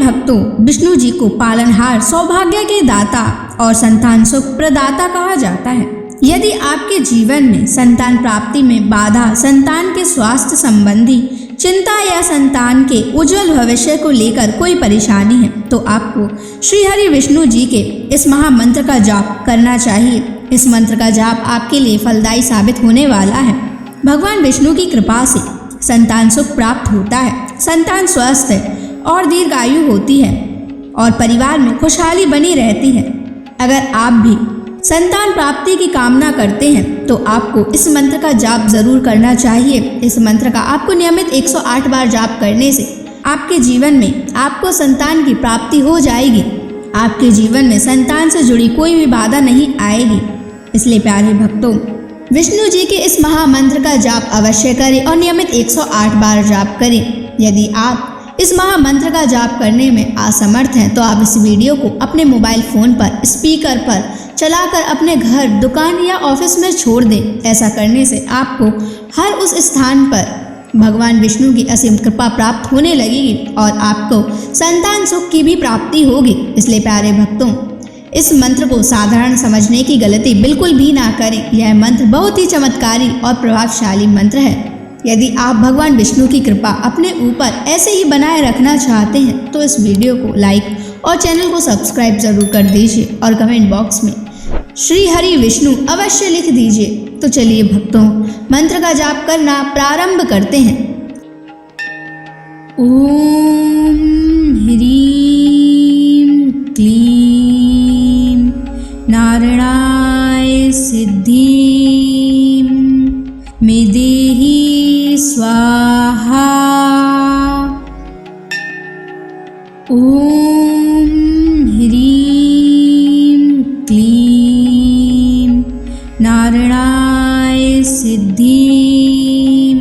भक्तों, विष्णु जी को पालनहार, सौभाग्य के दाता और संतान सुख प्रदाता कहा जाता है। यदि आपके जीवन में संतान प्राप्ति में बाधा, संतान के स्वास्थ्य संबंधी चिंता या संतान के उज्जवल भविष्य को लेकर कोई परेशानी है, तो आपको श्री हरि विष्णु जी के इस महामंत्र का जाप करना चाहिए। इस मंत्र का जाप आपके लिए फलदायी साबित होने वाला है। भगवान विष्णु की कृपा से संतान सुख प्राप्त होता है, संतान स्वस्थ है और दीर्घायु होती है और परिवार में खुशहाली बनी रहती है। अगर आप भी संतान प्राप्ति की कामना करते हैं तो आपको इस मंत्र का जाप जरूर करना चाहिए। इस मंत्र का आपको नियमित 108 बार जाप करने से आपके जीवन में आपको संतान की प्राप्ति हो जाएगी। आपके जीवन में संतान से जुड़ी कोई भी बाधा नहीं आएगी। इसलिए प्यारे भक्तों, विष्णु जी के इस महामंत्र का जाप अवश्य करें और नियमित 108 बार जाप करें। यदि आप इस महामंत्र का जाप करने में असमर्थ हैं तो आप इस वीडियो को अपने मोबाइल फोन पर स्पीकर पर चलाकर अपने घर, दुकान या ऑफिस में छोड़ दें। ऐसा करने से आपको हर उस स्थान पर भगवान विष्णु की असीम कृपा प्राप्त होने लगेगी और आपको संतान सुख की भी प्राप्ति होगी। इसलिए प्यारे भक्तों, इस मंत्र को साधारण समझने की गलती बिल्कुल भी ना करें। यह मंत्र बहुत ही चमत्कारी और प्रभावशाली मंत्र है। यदि आप भगवान विष्णु की कृपा अपने ऊपर ऐसे ही बनाए रखना चाहते हैं तो इस वीडियो को लाइक और चैनल को सब्सक्राइब जरूर कर दीजिए और कमेंट बॉक्स में श्री हरि विष्णु अवश्य लिख दीजिए। तो चलिए भक्तों, मंत्र का जाप करना प्रारंभ करते हैं। ओम ह्रीं क्लीं नारायणाय सिद्धिं मे देहि स्वाहा। ओम ह्रीं क्लीं नारायणाय सिद्धिं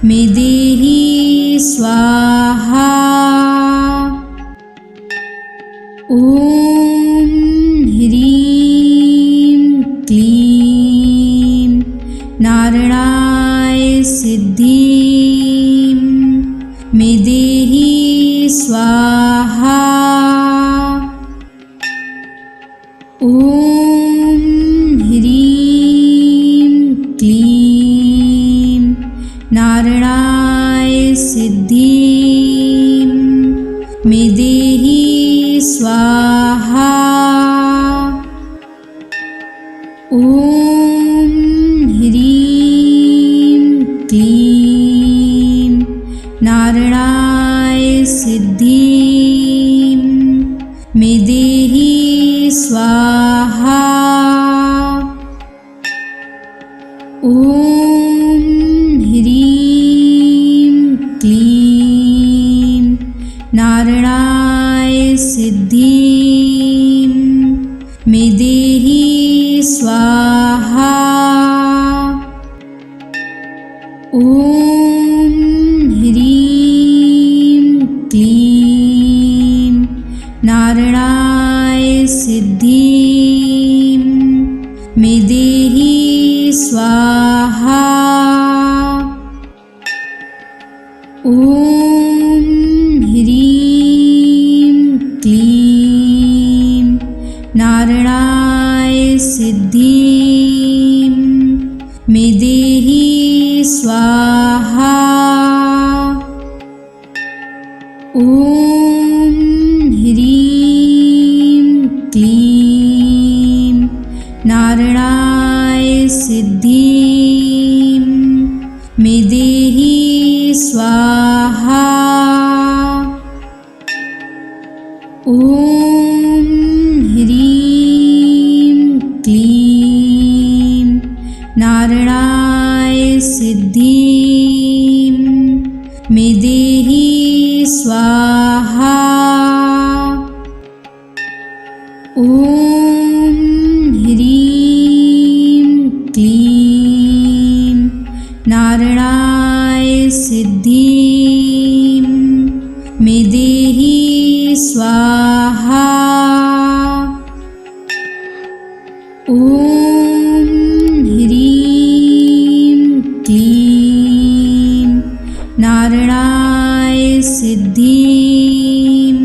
मे देहि स्वाहा। ओम ह्रीं क्लीं नारायणाय सिद्धिं मे देहि स्वाहा। ओम ह्रीं क्लीं नारायणाय सिद्धिं मे देहि स्वाहा। ओम ह्रीं क्लीं नारायणाय सिद्धिं मे देहि स्वाहा। ओम ह्रीं क्लीं नारायणाय सिद्धिं मे देहि स्वाहा। ओम ह्रीं क्लीं नारायणाय सिद्धिं मे देहि स्वाहा। ओम ह्रीं क्लीं नारायणाय सिद्धिं मे देहि स्वाहा। ओम ह्रीं क्लीं नारायणाय सिद्धिं मे देहि स्वाहा। ओम ह्रीं क्लीं नारायणाय सिद्धिं मे देहि स्वाहा। ओम ह्रीं क्लीं नारायणाय सिद्धिं मे देहि स्वाहा। ओम ह्रीं क्लीं नारायणाय सिद्धिं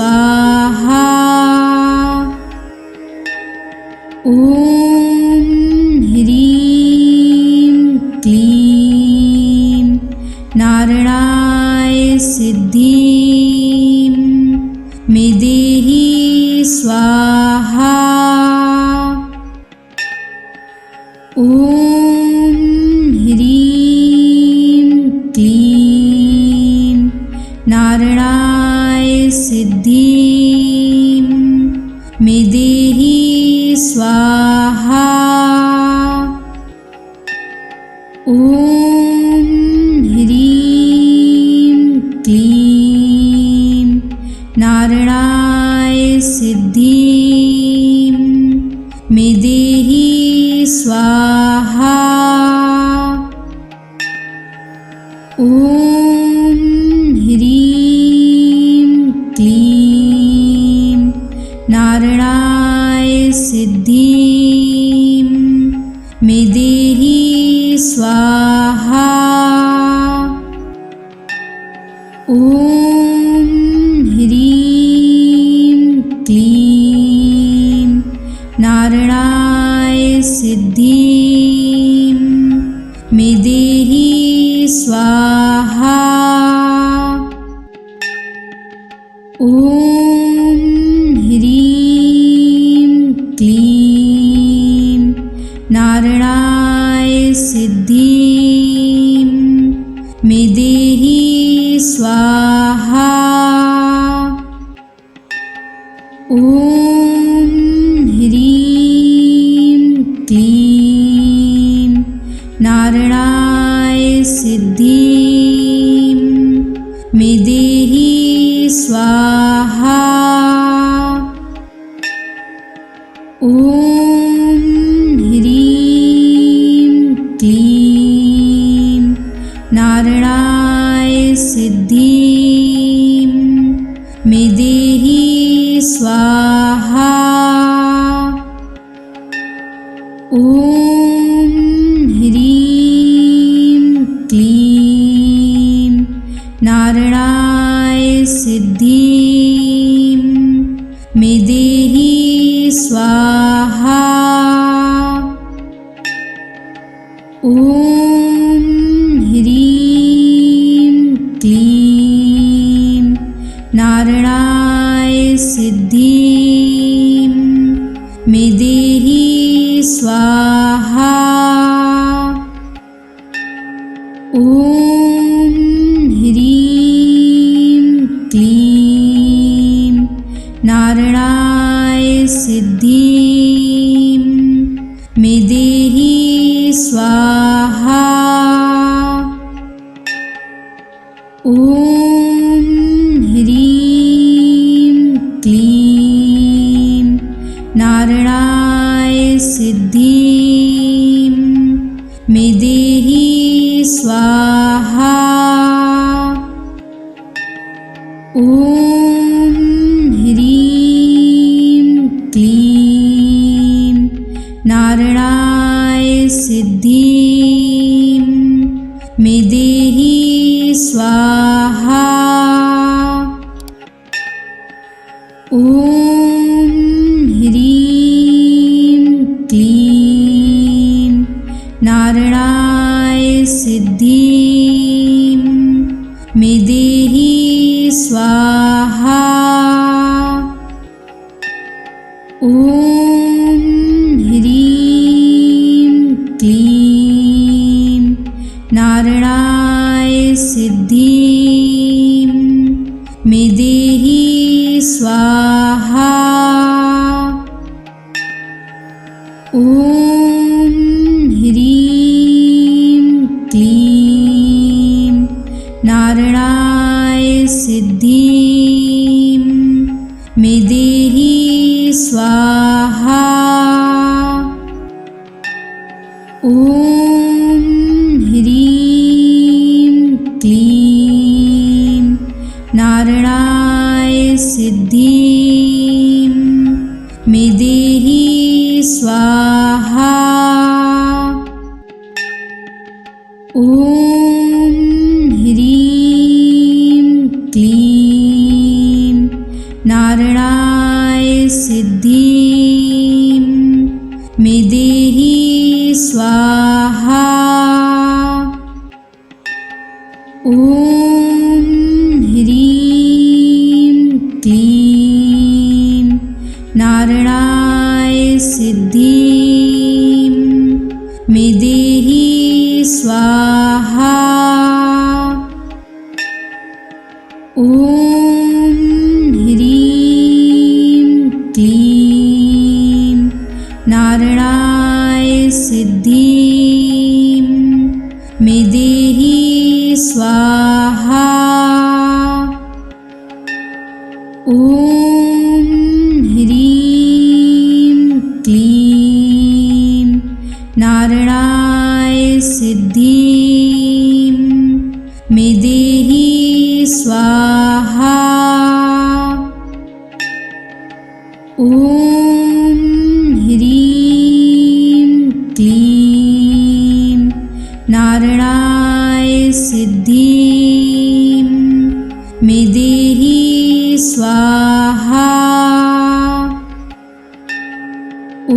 स्वाहा। ॐ ह्रीं क्लीं नारायणाय सिद्धिं मे देहि स्वाहा। ॐ ह्रीं क्लीं नारायणाय सिद्धिं मे देहि स्वाहा। ॐ ह्रीं क्लीं नारायणाय सिद्धिं मे देहि स्वाहा। ॐ ह्रीं क्लीं नारायणाय सिद्धिं मे देहि स्वाहा। ॐ ह्रीं क्लीं नारायणाय सिद्धिं मे देहि स्वाहा। ॐ ह्रीं क्लीं नारायणाय सिद्धिं मे देहि स्वाहा। ॐ ह्रीं क्लीं नारायणाय सिद्धिं मे देहि स्वाहा। ॐ ह्रीं क्लीं नारायणाय सिद्धिं मे देहि स्वाहा। ॐ ह्रीं क्लीं नारायणाय सिद्धिं मे देहि स्वाहा। ॐ ह्रीं क्लीं नारायणाय सिद्धिं मे देहि स्वाहा। ॐ ह्रीं क्लीं नारायणाय सिद्धिं मे देहि स्वाहा। ॐ ह्रीं क्लीं नारायणाय सिद्धिं मे देहि स्वाहा। ॐ ह्रीं क्लीं नारायणाय सिद्धिं मे देहि स्वाहा। ॐ ह्रीं क्लीं नारायणाय सिद्धिं मे देहि स्वाहा। ॐ ह्रीं क्लीं नारायणाय सिद्धिं मे देहि स्वाहा। ॐ ह्रीं क्लीं नारायणाय सिद्धिं मे देहि स्वाहा। ॐ ह्रीं क्लीं नारायणाय सिद्धिं मे देहि स्वाहा। ॐ ह्रीं क्लीं स्वाहा। ॐ ह्रीं क्लीं नारायणाय सिद्धिं मे देहि स्वाहा। ॐ ह्रीं क्लीं नारायणाय सिद्धिं मे देहि स्वाहा। ॐ ह्रीं क्लीं नारायणाय सिद्धिं मे देहि स्वाहा। ॐ ह्रीं क्लीं नारायणाय सिद्धिं मे देहि स्वाहा। ॐ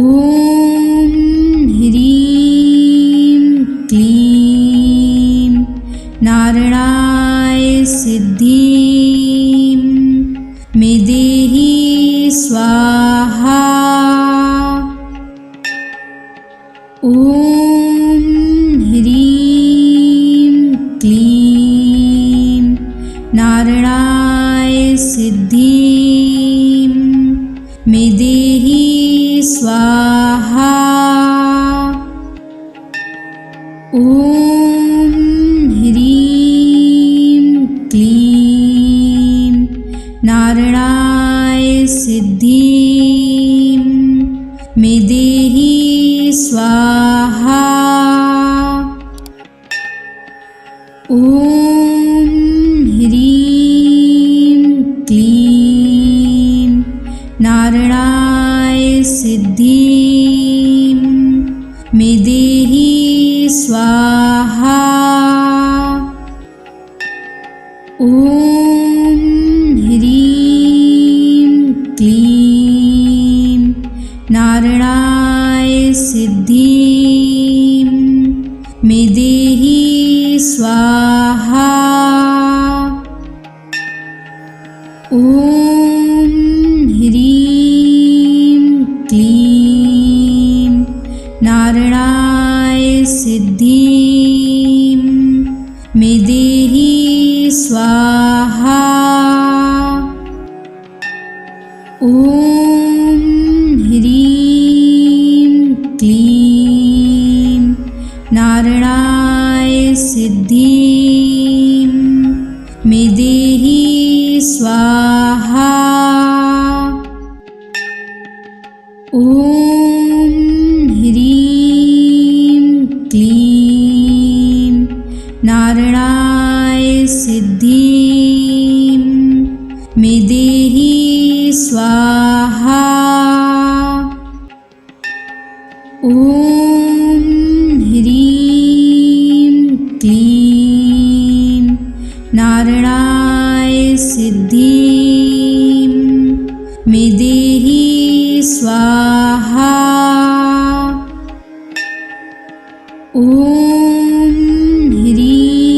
ह्रीं क्लीं नारायणाय सिद्धिं मे देहि स्वाहा। ॐ ह्रीं क्लीं नारायणाय सिद्धिं मे देहि स्वाहा। ॐ ह्रीं क्लीं नारायणाय सिद्धिं मे देहि स्वाहा। ॐ ह्रीं क्लीं नारायणाय सिद्धिं मे देहि स्वाहा। ॐ ह्रीं क्लीं नारायणाय सिद्धिं मे देहि स्वाहा। ॐ ह्रीं क्लीं नारायणाय सिद्धिं मे देहि स्वाहा। ॐ ह्रीं क्लीं नारायणाय सिद्धिं मे देहि स्वाहा। ॐ ह्रीं क्लीं नारायणाय सिद्धिं मे देहि स्वाहा। ॐ ह्रीं क्लीं नारायणाय सिद्धिं मे देहि स्वाहा। ॐ ह्रीं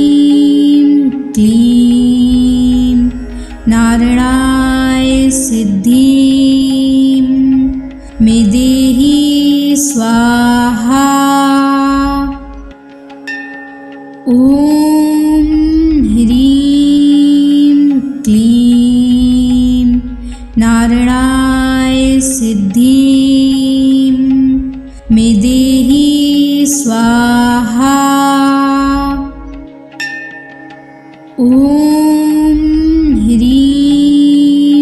क्लीं नारायणाय सिद्धिं मे देहि स्वाहा। ॐ ह्रीं क्लीं नारायणाय सिद्धिं मे देहि स्वाहा। ॐ ह्रीं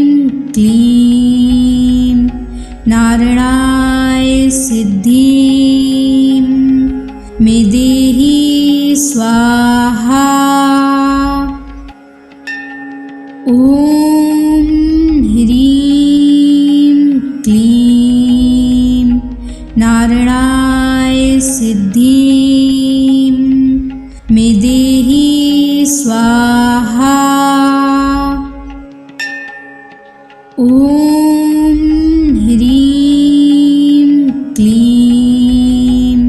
क्लीं नारायणाय सिद्धिं मे देहि स्वाहा। ॐ ह्रीं क्लीं नारायणाय सिद्धिं मे देहि स्वाहा। ॐ ह्रीं क्लीं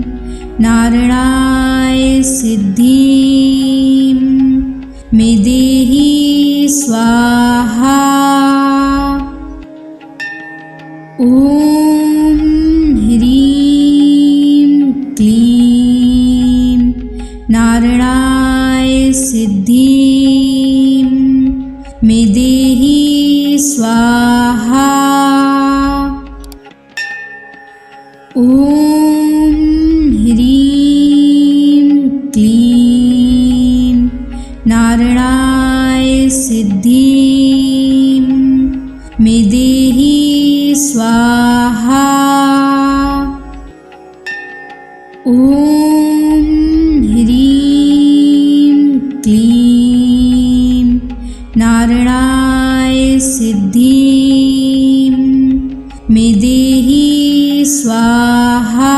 ॐ ह्रीं क्लीं नारायणाय सिद्धिं मे देहि स्वाहा। ॐ ह्रीं क्लीं नारायणाय सिद्धिं मे देहि स्वाहा।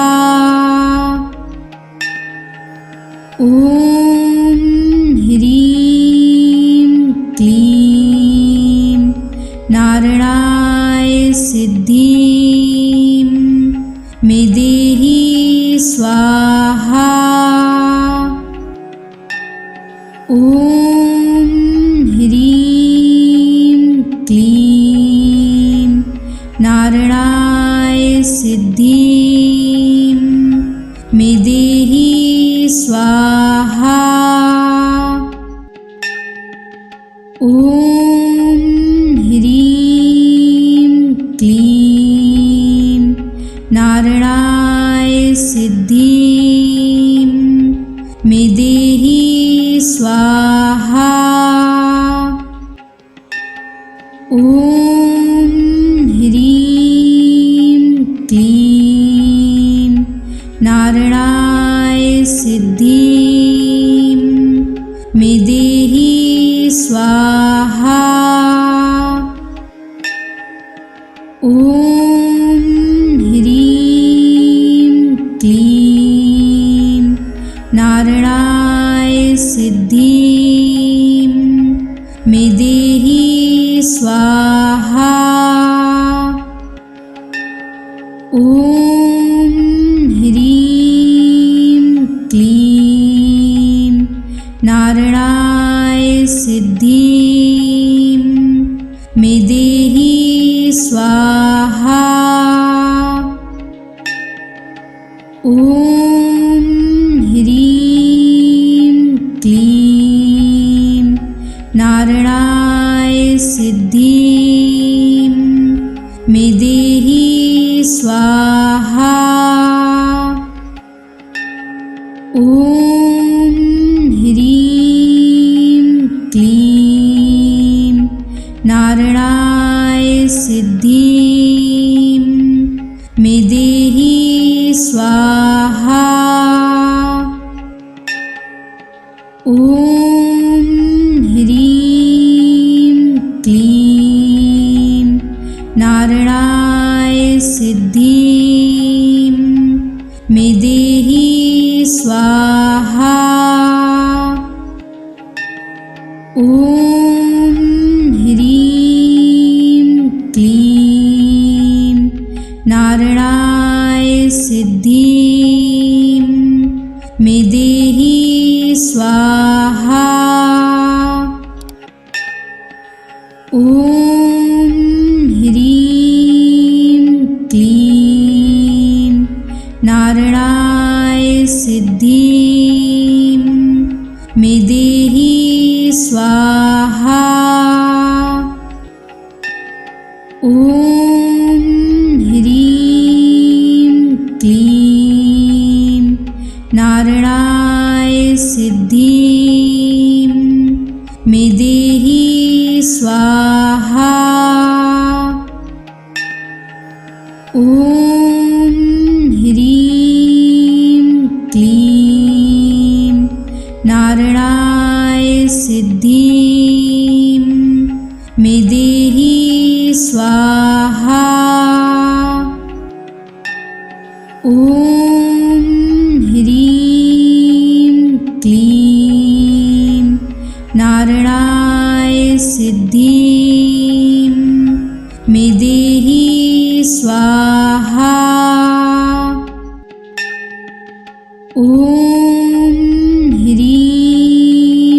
ॐ ह्रीं क्लीं नारायणाय सिद्धिं मे देहि स्वाहा। ॐ ह्रीं क्लीं नारायणाय सिद्धिं मे देहि स्वाहा। ॐ ह्रीं क्लीं नारायणाय सिद्धिं मे देहि स्वाहा। ॐ ह्रीं क्लीं नारायणाय सिद्धिं मे देहि स्वाहा। ॐ ह्रीं क्लीं नारायणाय सिद्धिं मे देहि स्वाहा। ॐ ह्रीं क्लीं नारायणाय सिद्धिं मे देहि स्वाहा। ॐ ह्रीं क्लीं नारायणाय सिद्धिं मे देहि स्वाहा। ॐ ह्रीं क्लीं नारायणाय सिद्धिं मे देहि स्वाहा। ॐ ह्रीं क्लीं नारायणाय सिद्धिं मे देहि स्वाहा। ॐ ह्रीं क्लीं नारायणाय सिद्धिं मे देहि स्वाहा। ॐ ह्रीं क्लीं नारायणाय सिद्धिं मे देहि स्वाहा। ॐ ह्रीं क्लीं नारायणाय सिद्धिं मे देहि स्वाहा। ॐ ह्रीं क्लीं नारायणाय सिद्धिं मे देहि स्वाहा। ॐ ह्रीं क्लीं नारायणाय सिद्धिं मे देहि स्वाहा। ॐ ह्रीं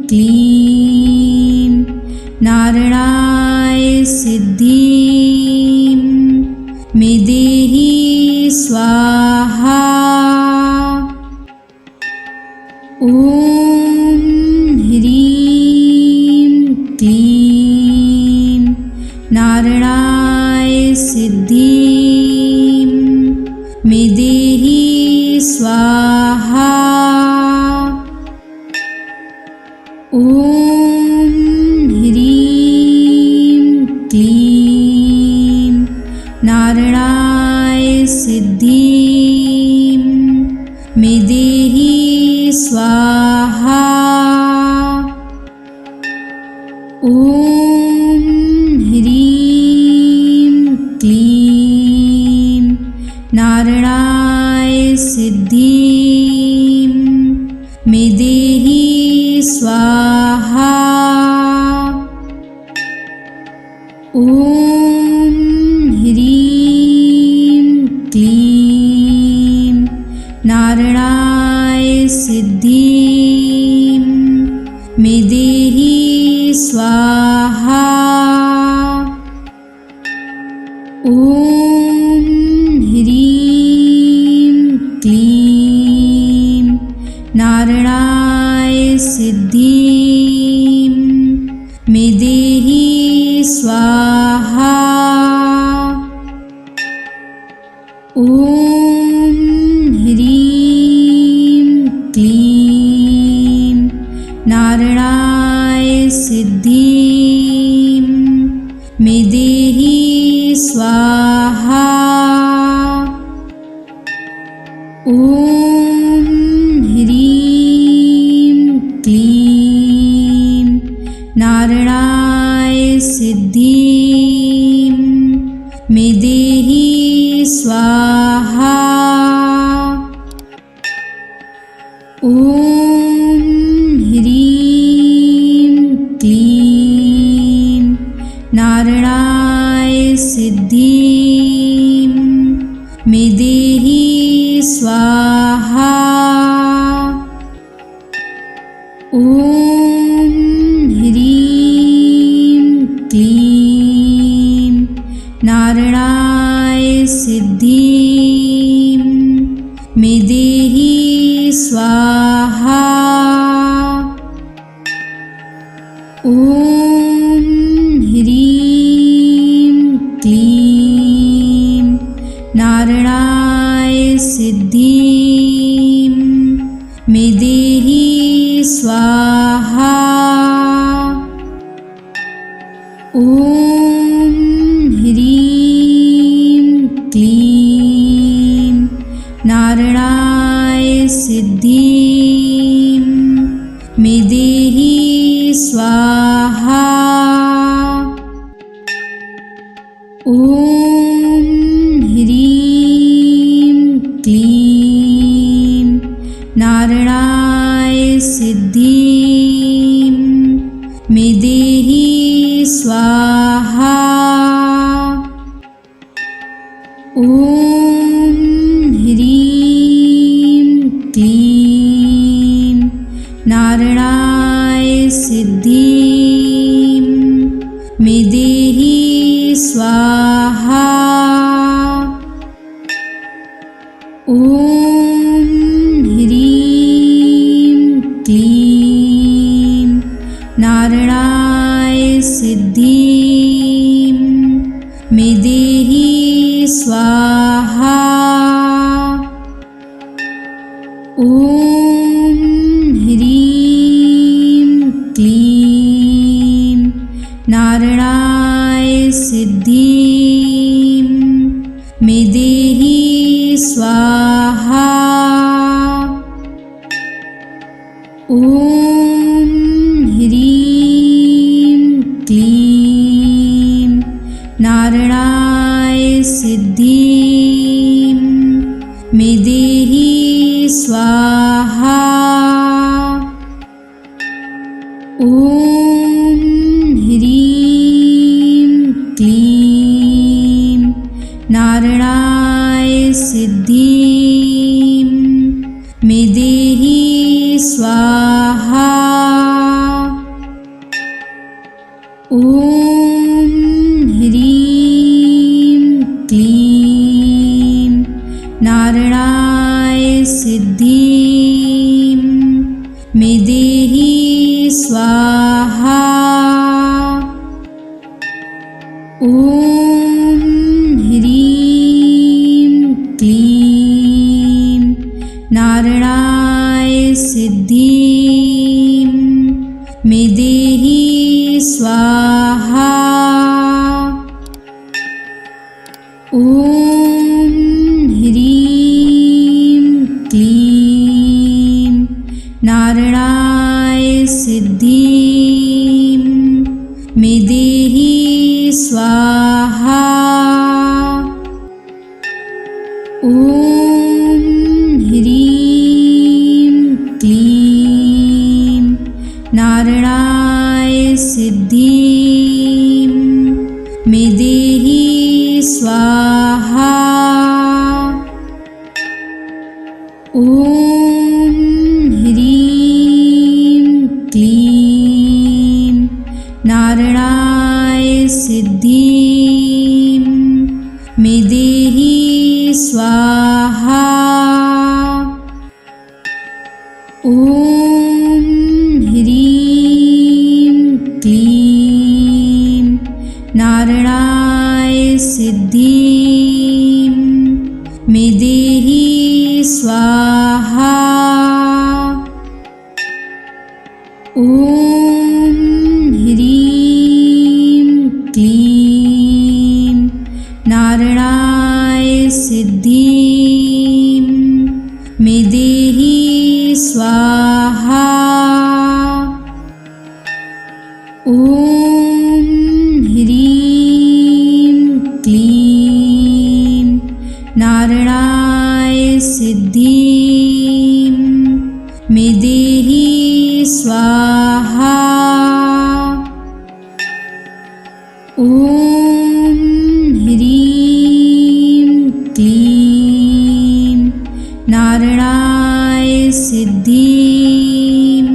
क्लीं नारायणाय सिद्धिं मे देहि स्वाहा। ॐ ह्रीं क्लीं नारायणाय सिद्धिं मे देहि स्वाहा। ॐ ह्रीं क्लीं नारायणाय सिद्धिं मे देहि स्वाहा। ॐ ह्रीं क्लीं नारायणाय सिद्धिं मे देहि स्वाहा। ॐ ह्रीं क्लीं नारायणाय सिद्धिं मे देहि स्वाहा। ॐ ह्रीं क्लीं नारायणाय सिद्धिं मे देहि स्वाहा। ॐ ह्रीं क्लीं नारायणाय सिद्धिं मे देहि स्वाहा। ॐ ह्रीं क्लीं नारायणाय सिद्धिं मे देहि स्वाहा। ॐ ह्रीं क्लीं नारायणाय सिद्धिं मे देहि स्वाहा। ॐ ह्रीं क्लीं नारायणाय सिद्धिं मे देहि स्वाहा। ॐ ह्रीं क्लीं नारायणाय सिद्धिं मे देहि स्वाहा। ॐ ह्रीं क्लीं नारायणाय सिद्धिं मे देहि स्वाहा। ॐ ह्रीं क्लीं नारायणाय सिद्धिं मे देहि स्वाहा। ॐ ह्रीं क्लीं नारायणाय सिद्धिं मे देहि स्वाहा। ॐ ह्रीं क्लीं नारायणाय सिद्धिं मे देहि स्वाहा। ॐ ह्रीं क्लीं नारायणाय सिद्धिं मे देहि स्वाहा। ॐ ह्रीं क्लीं नारायणाय सिद्धिं मे देहि स्वाहा। ॐ ह्रीं क्लीं नारायणाय सिद्धिं मे देहि स्वाहा। ॐ ह्रीं क्लीं नारायणाय सिद्धिं मे देहि स्वाहा। ॐ ह्रीं क्लीं नारायणाय सिद्धिं मे देहि स्वाहा। ॐ ह्रीं क्लीं नारायणाय सिद्धिं मे देहि स्वाहा। ॐ ह्रीं क्लीं नारायणाय सिद्धिं मे देहि स्वाहा। ॐ ह्रीं क्लीं नारायणाय सिद्धिं मे देहि स्वाहा। ॐ ह्रीं क्लीं नारायणाय सिद्धिं मे देहि स्वाहा। ॐ ह्रीं क्लीं नारायणाय सिद्धिं मे देहि स्वाहा। ॐ ह्रीं क्लीं नारायणाय सिद्धिं मे देहि स्वाहा। ॐ ह्रीं क्लीं नारायणाय सिद्धिं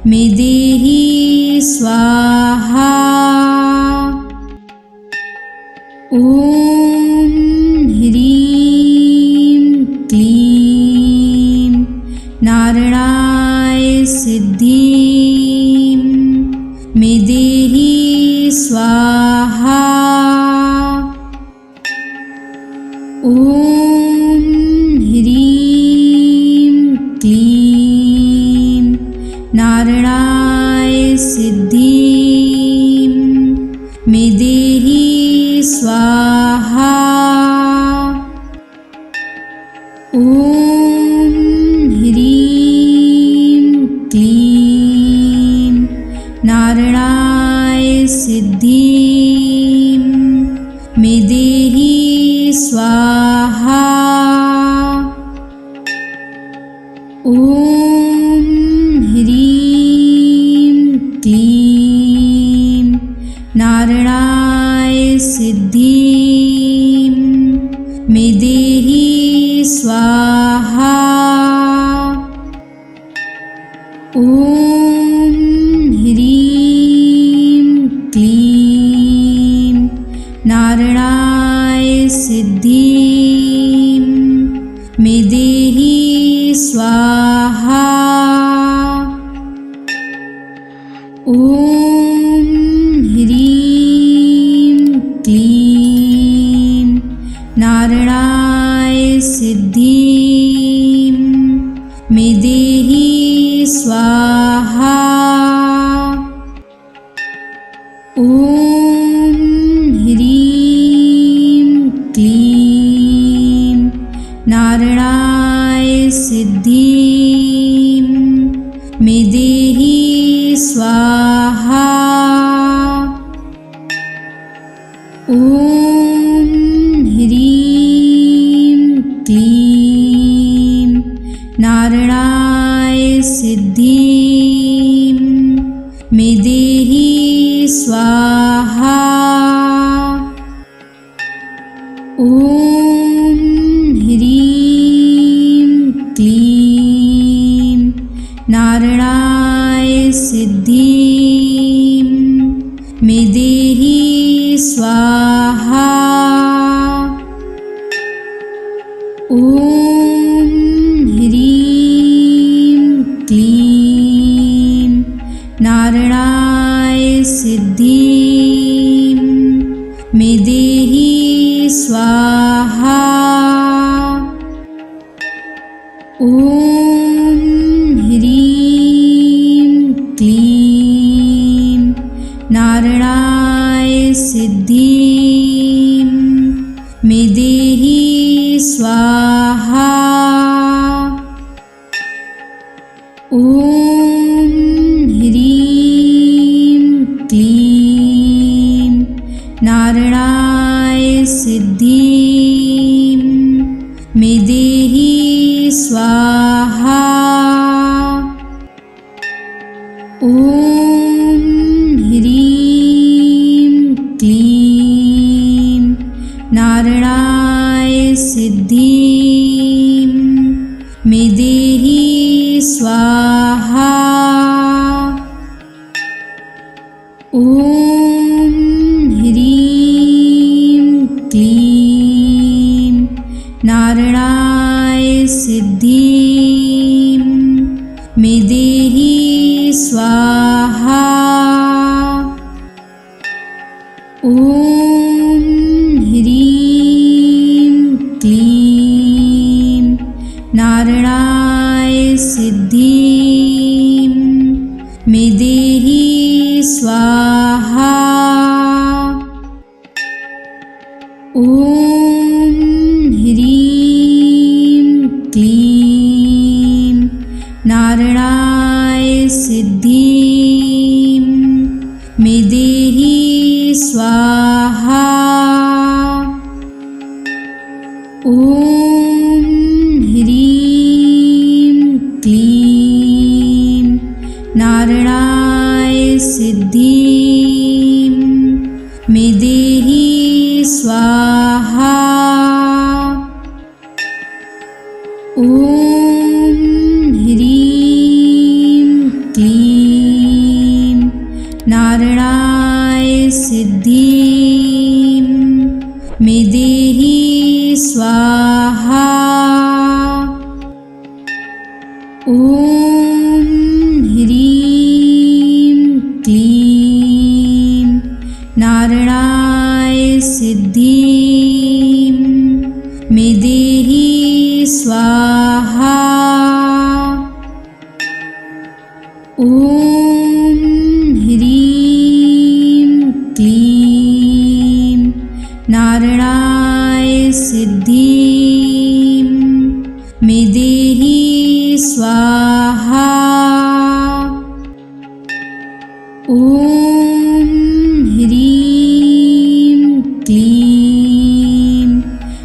मे देहि स्वाहा। ॐ ह्रीं क्लीं नारायणाय सिद्धिं मे देहि स्वाहा। ॐ ह्रीं क्लीं नारायणाय सिद्धिं मे देहि स्वाहा। ॐ ह्रीं क्लीं नारायणाय सिद्धिं मे देहि स्वाहा। ॐ ह्रीं क्लीं नारायणाय सिद्धिं मे देहि स्वाहा। ॐ ह्रीं क्लीं नारायणाय सिद्धिं मे देहि स्वाहा। ॐ ह्रीं क्लीं नारायणाय सिद्धिं मे देहि स्वाहा। ॐ ह्रीं क्लीं नारायणाय सिद्धिं मे देहि स्वाहा। ॐ ह्रीं क्लीं नारायणाय सिद्धिं मे देहि स्वाहा। ॐ ह्रीं क्लीं नारायणाय सिद्धिं मे देहि स्वाहा। ॐ ह्रीं क्लीं नारायणाय सिद्धिं मे देहि स्वाहा। ॐ ॐ ह्रीं क्लीं नारायणाय सिद्धिं मे देहि स्वाहा। ॐ ह्रीं क्लीं नारायणाय सिद्धिं मे देहि स्वाहा। ॐ ह्रीं क्लीं नारायणाय सिद्धिं मे देहि स्वाहा। ॐ ह्रीं क्लीं नारायणाय सिद्धिं मे देहि स्वाहा। ॐ ह्रीं क्लीं नारायणाय सिद्धिं मे देहि स्वाहा। ॐ ह्रीं क्लीं नारायणाय सिद्धिं मे देहि स्वाहा। ॐ ह्रीं क्लीं नारायणाय सिद्धिं मे देहि स्वाहा। ॐ ह्रीं क्लीं नारायणाय सिद्धिं मे देहि स्वाहा। ॐ ह्रीं क्लीं नारायणाय सिद्धिं मे देहि स्वाहा। ॐ ह्रीं क्लीं नारायणाय सिद्धिं मे देहि स्वाहा। ॐ ह्रीं क्लीं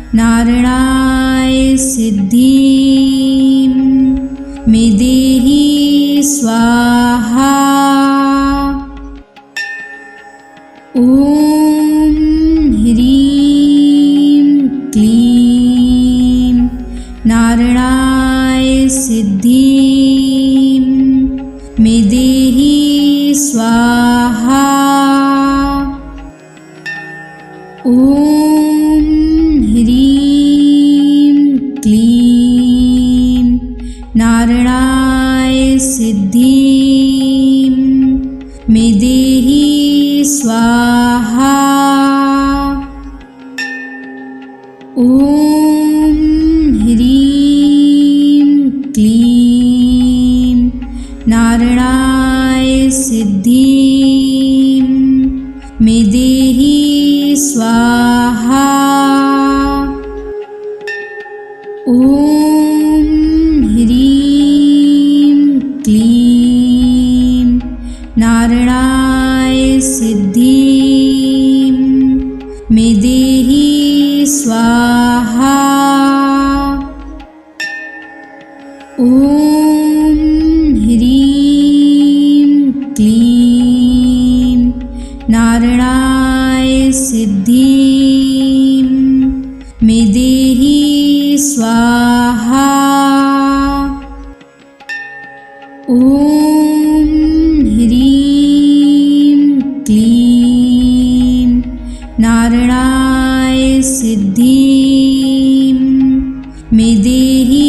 नारायणाय सिद्धिं मे देहि स्वाहा। ॐ ह्रीं क्लीं नारायणाय सिद्धिं मे देहि स्वाहा। ॐ ह्रीं क्लीं नारायणाय सिद्धिं मे देहि स्वाहा। ॐ ह्रीं क्लीं नारायणाय सिद्धिं मे देहि स्वाहा। ॐ ह्रीं क्लीं नारायणाय सिद्धिं मे देहि स्वाहा। ॐ ह्रीं क्लीं नारायणाय सिद्धिं मे देहि स्वाहा। ॐ ह्रीं क्लीं नारायणाय सिद्धिं मे देहि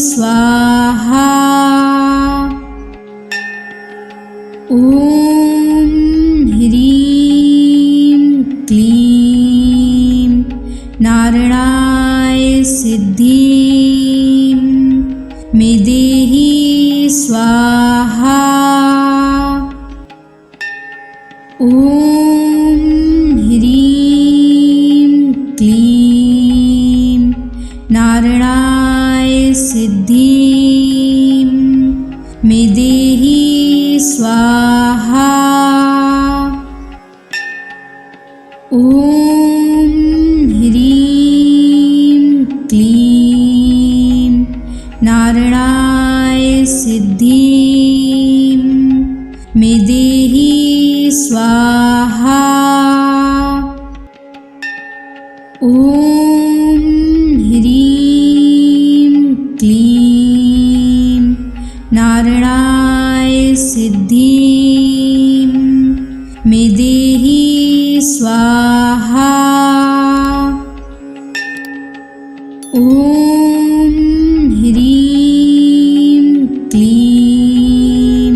स्वाहा। ॐ ह्रीं क्लीं नारायणाय सिद्धिं स्वाहा। ॐ ह्रीं क्लीं नारायणाय सिद्धिं मे देहि स्वाहा। ॐ ह्रीं क्लीं नारायणाय सिद्धिं मे देहि स्वाहा। ॐ ह्रीं क्लीं नारायणाय सिद्धिं मे देहि स्वाहा। ॐ ह्रीं क्लीं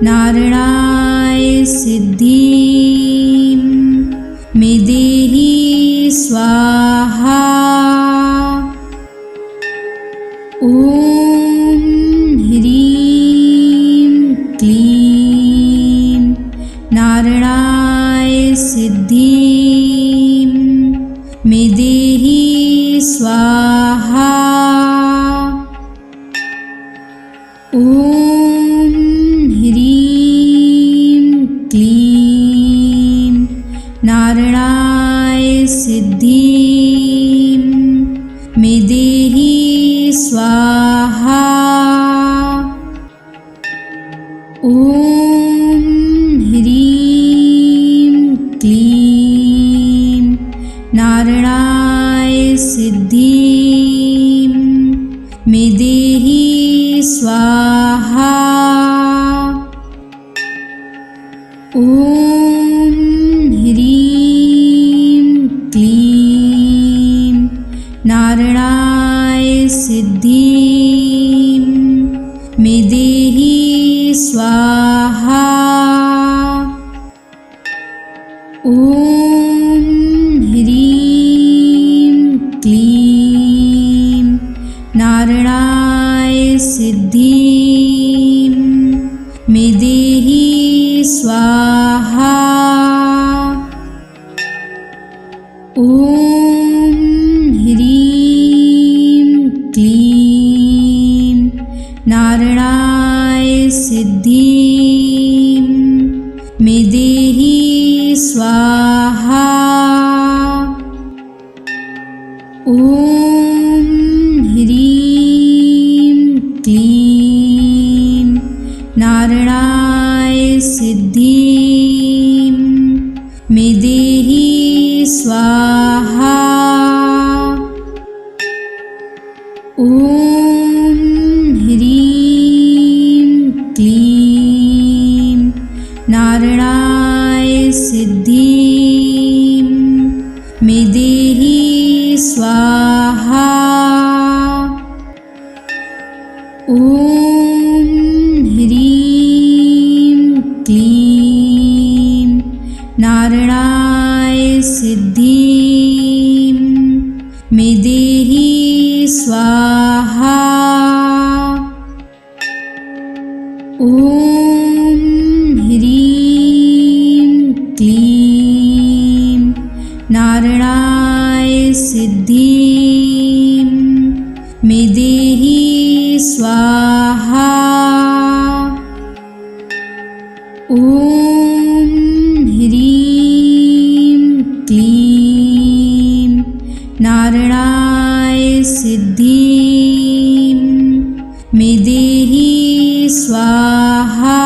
नारायणाय सिद्धिं मे देहि स्वाहा। ॐ ह्रीं क्लीं नारायणाय सिद्धिं मे देहि स्वाहा। ॐ ह्रीं क्लीं नारायणाय सिद्धिं मे देहि स्वाहा। ॐ ह्रीं क्लीं नारायणाय सिद्धिं मे देहि स्वाहा। ॐ ह्रीं क्लीं नारायणाय सिद्धिं मे देहि स्वाहा। ॐ ह्रीं क्लीं नारायणाय सिद्धिं मे देहि स्वाहा। ॐ ह्रीं क्लीं नारायणाय सिद्धिं मे देहि स्वाहा। ॐ ह्रीं क्लीं नारायणाय सिद्धिं मे देहि स्वाहा। ॐ ह्रीं क्लीं नारायणाय सिद्धिं मे देहि स्वाहा। ॐ ह्रीं क्लीं नारायणाय सिद्धिं मे देहि स्वाहा। ॐ ह्रीं क्लीं नारायणाय सिद्धिं मे देहि स्वाहा। ॐ ह्रीं क्लीं नारायणाय सिद्धिं मे देहि स्वाहा।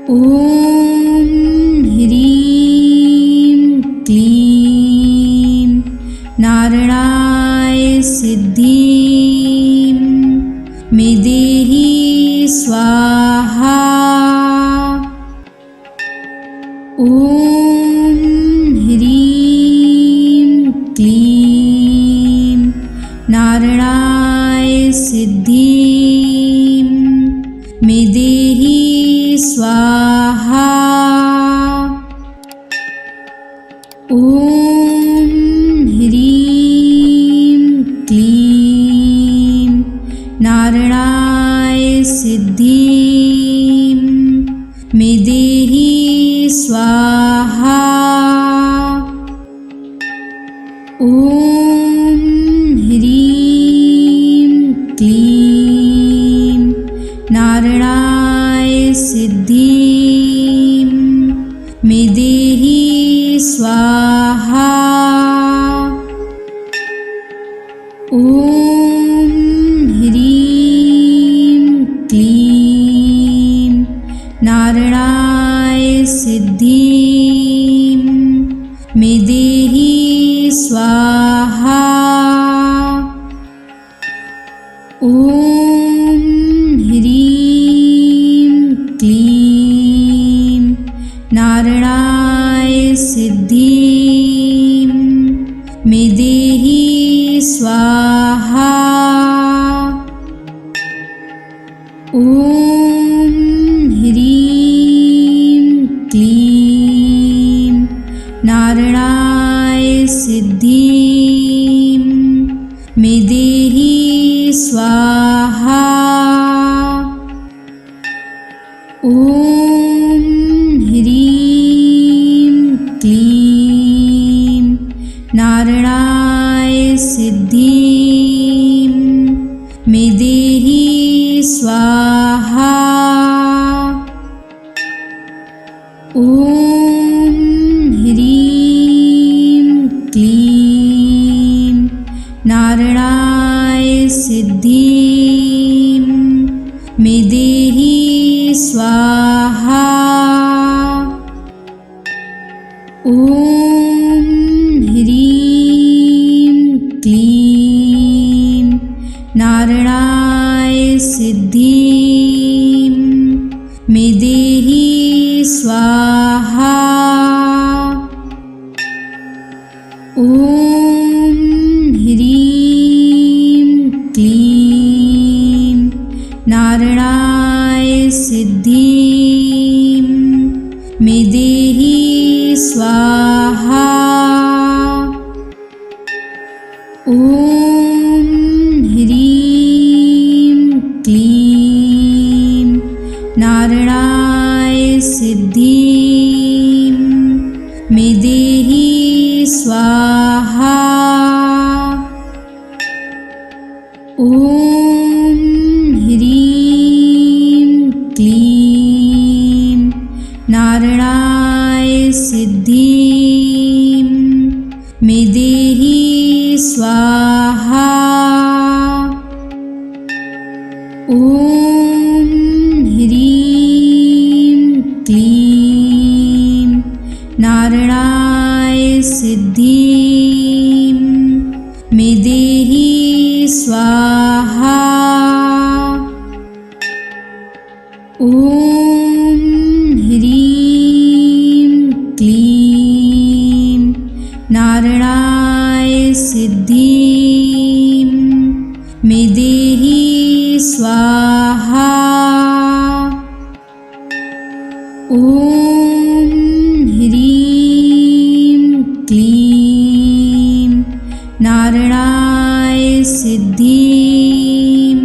ॐ ह्रीं क्लीं नारायणाय सिद्धिं मे देहि स्वाहा। ॐ ह्रीं क्लीं नारायणाय सिद्धिं मे देहि स्वाहा। ॐ ह्रीं क्लीं नारायणाय सिद्धिं मे देहि स्वाहा। ॐ ह्रीं क्लीं नारायणाय सिद्धिं मे देहि स्वाहा। ॐ ह्रीं क्लीं नारायणाय सिद्धिं मे देहि स्वाहा। ॐ ह्रीं क्लीं नारायणाय सिद्धिं मे देहि स्वाहा। ॐ ह्रीं क्लीं नारायणाय सिद्धिं मे देहि स्वाहा। ॐ ह्रीं क्लीं नारायणाय सिद्धिं मे देहि स्वाहा। ॐ ह्रीं क्लीं नारायणाय सिद्धिं मे देहि स्वाहा। ॐ ह्रीं क्लीं नारायणाय सिद्धिं मे देहि स्वाहा। ॐ ह्रीं क्लीं नारायणाय सिद्धिं मे देहि स्वाहा। ॐ ह्रीं क्लीं नारायणाय सिद्धिं मे देहि स्वाहा। ॐ ह्रीं क्लीं नारायणाय सिद्धिं मे देहि स्वाहा। ॐ ह्रीं क्लीं नारायणाय सिद्धिं मे देहि स्वाहा। ॐ ह्रीं क्लीं नारायणाय सिद्धिं मे देहि स्वाहा। ॐ ह्रीं क्लीं नारायणाय सिद्धिं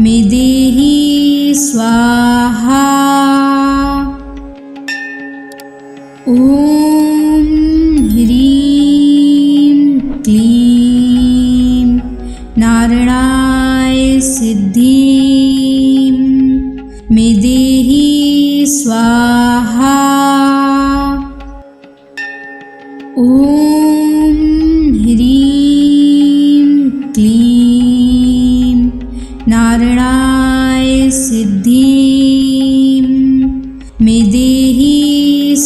मे देहि स्वाहा। ॐ ह्रीं क्लीं नारायणाय सिद्धिं मे देहि स्वाहा। ॐ ह्रीं क्लीं नारायणाय सिद्धिं मे देहि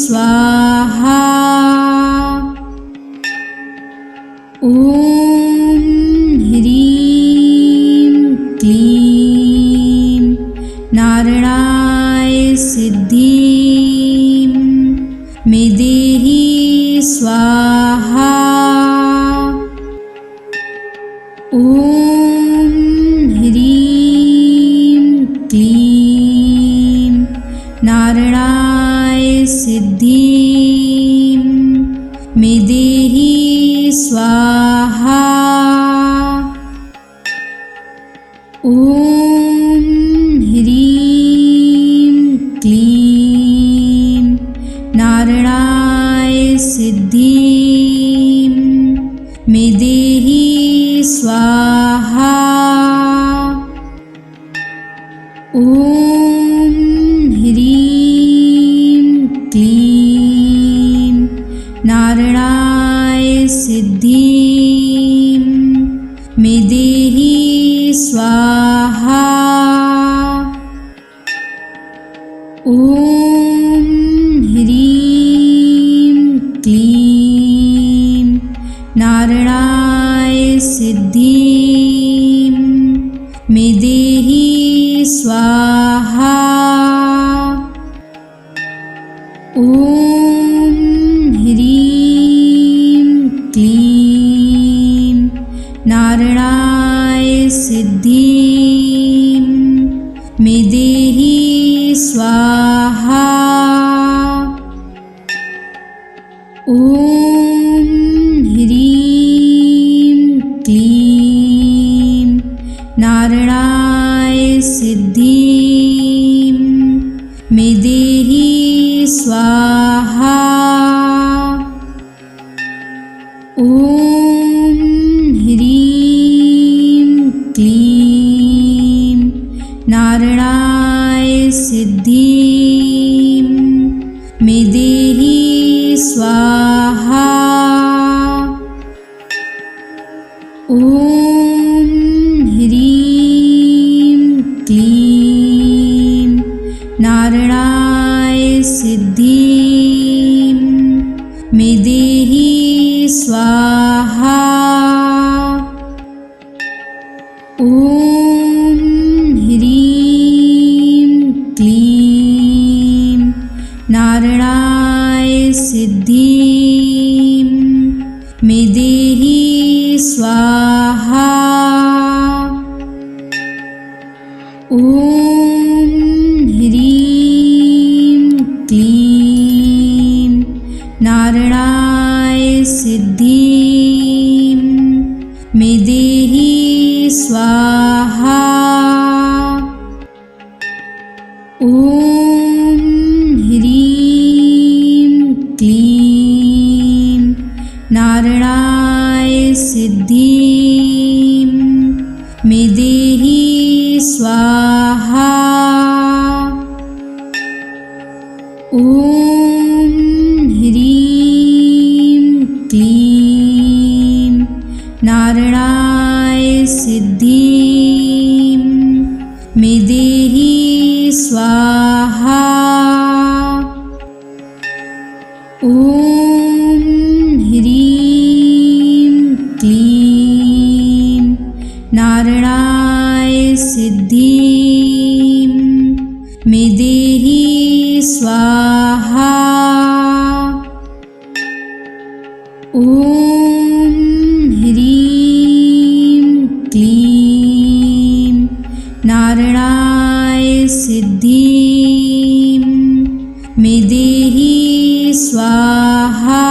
स्वाहा। ॐ ह्रीं क्लीं नारायणाय सिद्धिं मे देहि स्वाहा। ॐ ह्रीं क्लीं नारायणाय सिद्धिं मे देहि स्वाहा। ॐ ॐ ह्रीं क्लीं नारायणाय सिद्धिं मे देहि स्वाहा। ॐ ह्रीं क्लीं नारायणाय सिद्धिं मे देहि स्वाहा। ॐ ह्रीं क्लीं नारायणाय सिद्धिं मे देहि स्वाहा। ॐ ह्रीं क्लीं नारायणाय सिद्धिं मे देहि स्वाहा। ॐ ह्रीं क्लीं नारायणाय सिद्धिं मे देहि स्वाहा। ॐ ह्रीं क्लीं नारायणाय सिद्धिं मे देहि स्वाहा। ॐ ह्रीं क्लीं नारायणाय सिद्धिं मे देहि स्वाहा। ॐ ह्रीं क्लीं नारायणाय सिद्धिं मे देहि स्वाहा। ॐ ह्रीं क्लीं नारायणाय सिद्धिं मे देहि स्वाहा। ॐ ह्रीं क्लीं नारायणाय सिद्धिं मे देहि स्वाहा। ॐ ह्रीं क्लीं नारायणाय सिद्धिं मे देहि स्वाहा। ॐ ह्रीं क्लीं नारायणाय सिद्धिं मे देहि स्वाहा। ॐ ह्रीं क्लीं नारायणाय सिद्धिं मे देहि स्वाहा।